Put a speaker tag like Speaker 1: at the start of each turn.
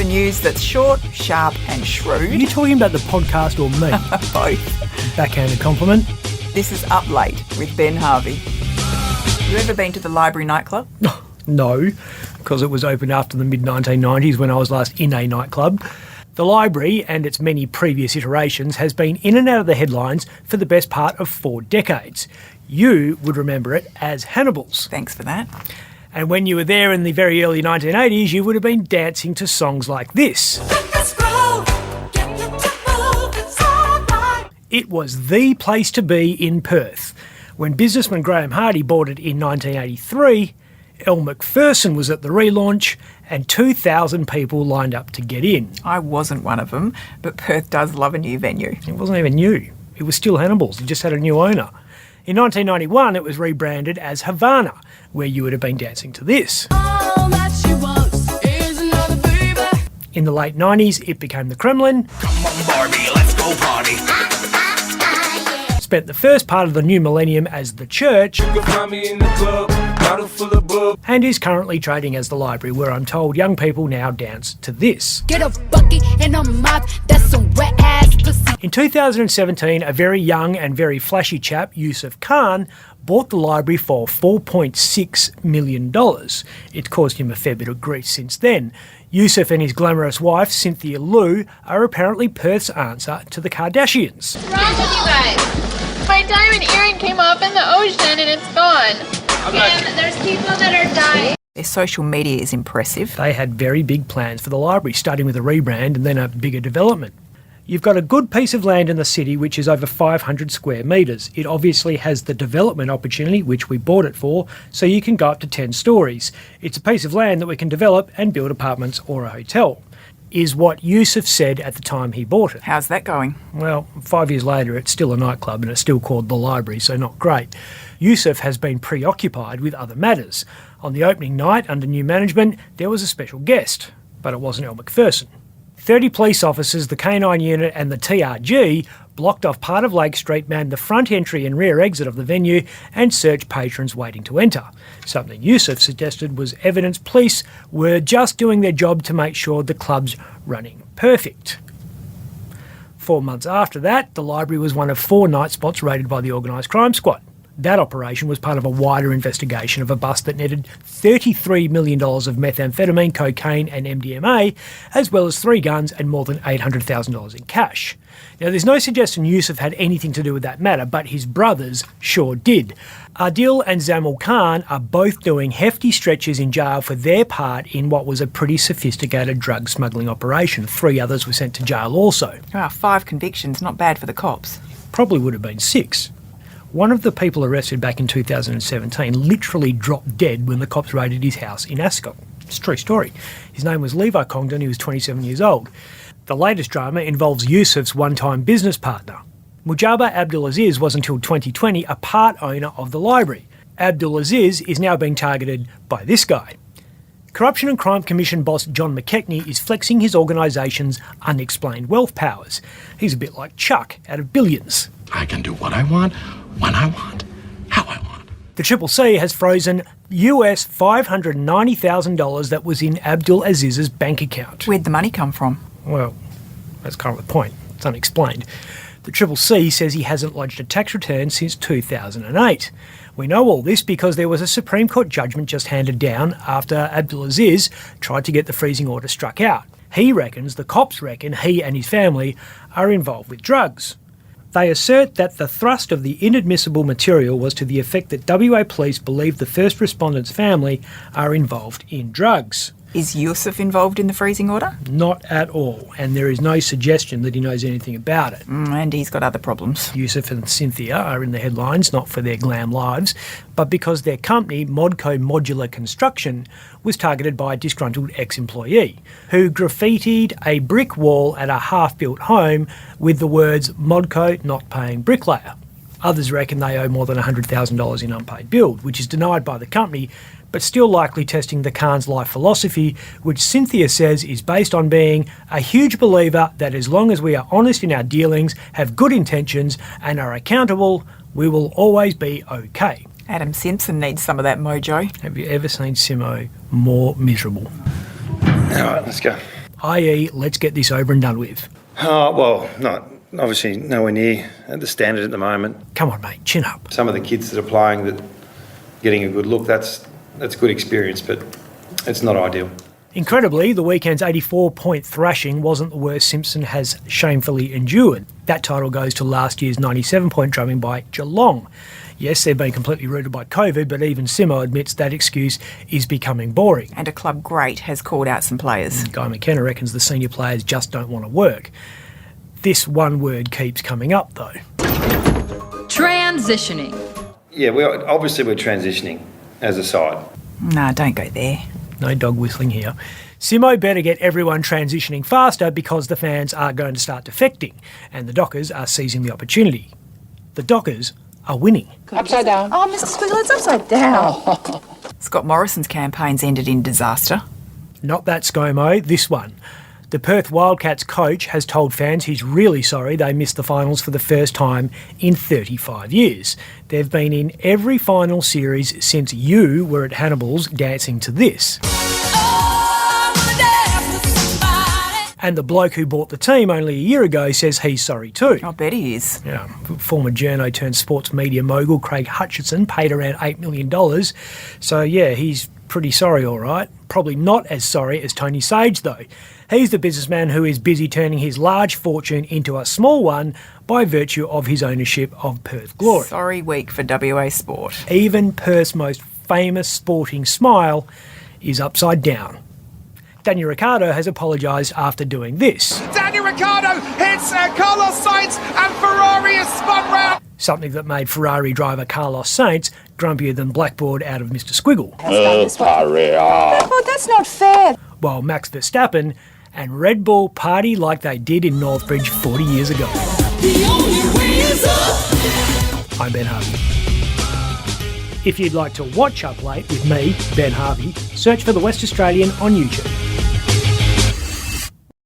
Speaker 1: news that's short, sharp and shrewd.
Speaker 2: Are you talking about the podcast or me?
Speaker 1: Both.
Speaker 2: Backhanded compliment.
Speaker 1: This is Up Late with Ben Harvey. You ever been to the Library nightclub?
Speaker 2: No, because it was opened after the mid-1990s when I was last in a nightclub. The Library, and its many previous iterations, has been in and out of the headlines for the best part of 4 decades. You would remember it as Hannibal's.
Speaker 1: Thanks for that.
Speaker 2: And when you were there in the very early 1980s, you would have been dancing to songs like this. It was the place to be in Perth. When businessman Graham Hardy bought it in 1983, Elle Macpherson was at the relaunch and 2,000 people lined up to get in.
Speaker 1: I wasn't one of them, but Perth does love a new venue.
Speaker 2: It wasn't even new. It was still Hannibal's. It just had a new owner. In 1991, it was rebranded as Havana, where you would have been dancing to this.
Speaker 3: All that she wants is another baby.
Speaker 2: In the late 90s, it became the Kremlin.
Speaker 4: Come on, Barbie, let's go party.
Speaker 2: Spent the first part of the new millennium as the Church,
Speaker 4: You can find me in the club, bottle full of bub.
Speaker 2: and is currently trading as the Library, where I'm told young people now dance to this.
Speaker 3: Get a bucket and a mop, that's some wet ass pussy.
Speaker 2: In 2017, a very young and very flashy chap, Yusuf Khan, bought the Library for $4.6 million. It's caused him a fair bit of grief since then. Yusuf and his glamorous wife, Cynthia Liu, are apparently Perth's answer to the Kardashians.
Speaker 5: What's wrong with you guys? My diamond earring came off in the ocean and it's gone. And there's people that are dying.
Speaker 1: Their social media is impressive.
Speaker 2: They had very big plans for the Library, starting with a rebrand and then a bigger development. You've got a good piece of land in the city which is over 500 square metres. It obviously has the development opportunity, which we bought it for, so you can go up to 10 stories. It's a piece of land that we can develop and build apartments or a hotel, is what Yusuf said at the time he bought it.
Speaker 1: How's that going?
Speaker 2: Well, 5 years later, it's still a nightclub and it's still called the Library, so not great. Yusuf has been preoccupied with other matters. On the opening night, under new management, there was a special guest, but it wasn't Elle Macpherson. 30 police officers, the K9 unit and the TRG blocked off part of Lake Street, manned the front entry and rear exit of the venue and searched patrons waiting to enter. Something Yusuf suggested was evidence police were just doing their job to make sure the club's running perfect. 4 months after that, the Library was one of 4 night spots raided by the Organised Crime Squad. That operation was part of a wider investigation of a bust that netted $33 million of methamphetamine, cocaine and MDMA, as well as 3 guns and more than $800,000 in cash. Now, there's no suggestion Yusuf had anything to do with that matter, but his brothers sure did. Adil and Zamul Khan are both doing hefty stretches in jail for their part in what was a pretty sophisticated drug smuggling operation. 3 others were sent to jail also.
Speaker 1: 5 convictions, not bad for the cops.
Speaker 2: Probably would have been 6. One of the people arrested back in 2017 literally dropped dead when the cops raided his house in Ascot. It's a true story. His name was Levi Congdon. He was 27 years old. The latest drama involves Yusuf's one-time business partner. Mujaba Abdulaziz was until 2020 a part owner of the Library. Abdulaziz is now being targeted by this guy. Corruption and Crime Commission boss John McKechnie is flexing his organisation's unexplained wealth powers. He's a bit like Chuck out of Billions.
Speaker 6: I can do what I want, when I want, how I want.
Speaker 2: The CCC has frozen US $590,000 that was in Abdul Aziz's bank account.
Speaker 1: Where'd the money come from?
Speaker 2: Well, that's kind of the point. It's unexplained. The CCC says he hasn't lodged a tax return since 2008. We know all this because there was a Supreme Court judgment just handed down after Abdulaziz tried to get the freezing order struck out. He reckons, the cops reckon, he and his family are involved with drugs. They assert that the thrust of the inadmissible material was to the effect that WA police believe the first respondent's family are involved in drugs.
Speaker 1: Is Yusuf involved in the freezing order?
Speaker 2: Not at all, and there is no suggestion that he knows anything about it.
Speaker 1: And he's got other problems.
Speaker 2: Yusuf and Cynthia are in the headlines not for their glam lives, but because their company, Modco Modular Construction, was targeted by a disgruntled ex-employee who graffitied a brick wall at a half-built home with the words "Modco not paying bricklayer." Others reckon they owe more than $100,000 in unpaid bill, which is denied by the company, but still likely testing the Khan's life philosophy, which Cynthia says is based on being a huge believer that as long as we are honest in our dealings, have good intentions and are accountable, we will always be okay.
Speaker 1: Adam Simpson needs some of that mojo.
Speaker 2: Have you ever seen Simmo more miserable?
Speaker 6: All right, let's go.
Speaker 2: i.e. let's get this over and done with.
Speaker 7: Well, not obviously nowhere near at the standard at the moment.
Speaker 2: Come on, mate, chin up.
Speaker 7: Some of the kids that are playing, that getting a good look, that's good experience, but it's not ideal.
Speaker 2: Incredibly, the weekend's 84-point thrashing wasn't the worst Simpson has shamefully endured. That title goes to last year's 97-point drumming by Geelong. Yes, they've been completely rooted by COVID, but even Simmo admits that excuse is becoming boring.
Speaker 1: And a club great has called out some players.
Speaker 2: Guy McKenna reckons the senior players just don't want to work. This one word keeps coming up, though.
Speaker 8: Transitioning.
Speaker 7: Yeah, we're transitioning as a side.
Speaker 1: Nah, don't go there.
Speaker 2: No dog whistling here. Simmo better get everyone transitioning faster because the fans are going to start defecting and the Dockers are seizing the opportunity. The Dockers are winning.
Speaker 6: Upside down.
Speaker 9: Oh, Mr. Squiggle, it's upside down.
Speaker 1: Scott Morrison's campaign's ended in disaster.
Speaker 2: Not that ScoMo, this one. The Perth Wildcats coach has told fans he's really sorry they missed the finals for the first time in 35 years. They've been in every final series since you were at Hannibal's dancing to this. And the bloke who bought the team only a year ago says he's sorry too.
Speaker 1: I bet he is.
Speaker 2: Yeah, former journo turned sports media mogul Craig Hutchinson paid around $8 million. So yeah, he's pretty sorry, all right. Probably not as sorry as Tony Sage, though. He's the businessman who is busy turning his large fortune into a small one by virtue of his ownership of Perth Glory.
Speaker 1: Sorry week for WA Sport.
Speaker 2: Even Perth's most famous sporting smile is upside down. Daniel Ricciardo has apologised after doing this.
Speaker 4: Daniel Ricciardo hits Carlos Sainz and Ferrari is spun round.
Speaker 2: Something that made Ferrari driver Carlos Sainz grumpier than Blackboard out of Mr. Squiggle.
Speaker 9: Oh, that's not fair.
Speaker 2: While Max Verstappen and Red Bull party like they did in Northbridge 40 years ago.
Speaker 3: The only way is up.
Speaker 2: I'm Ben Harvey. If you'd like to watch Up Late with me, Ben Harvey, search for The West Australian on YouTube.